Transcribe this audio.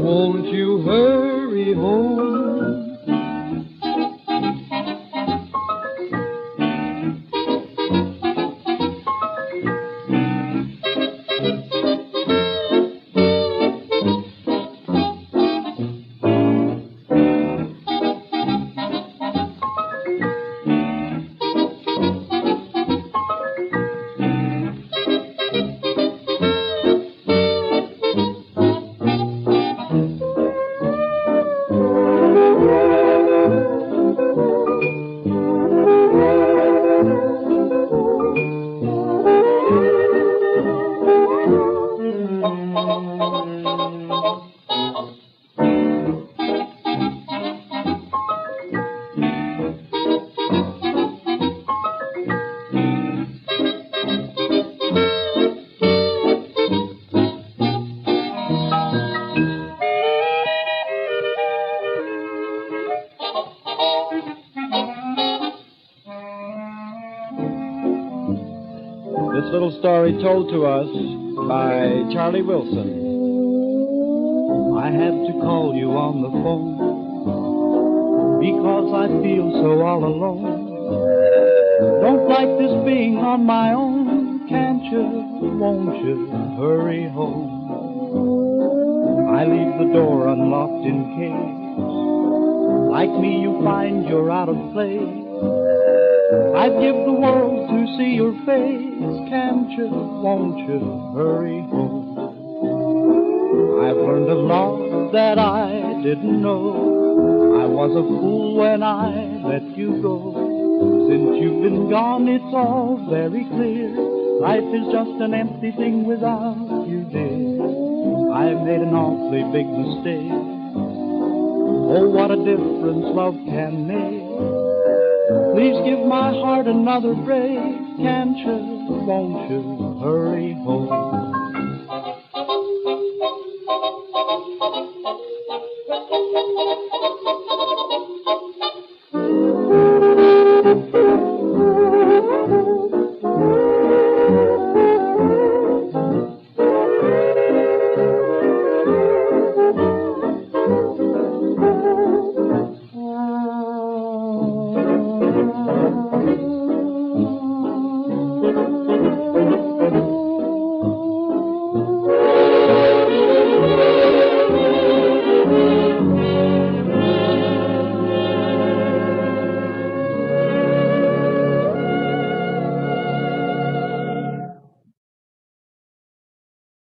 Won't you hurry home? This little story told to us by Charlie Wilson. I had to call you on the phone because I feel so all alone. Don't like this being on my own. Can't you, won't you, hurry home? I leave the door unlocked in case, like me you find you're out of place. I'd give the world to see your face. Can't you, won't you, hurry home? I've learned a lot that I didn't know. I was a fool when I let you go. Since you've been gone, it's all very clear. Life is just an empty thing without you, dear. I've made an awfully big mistake. Oh, what a difference love can make. Please give my heart another break. Can't you, won't you, hurry home?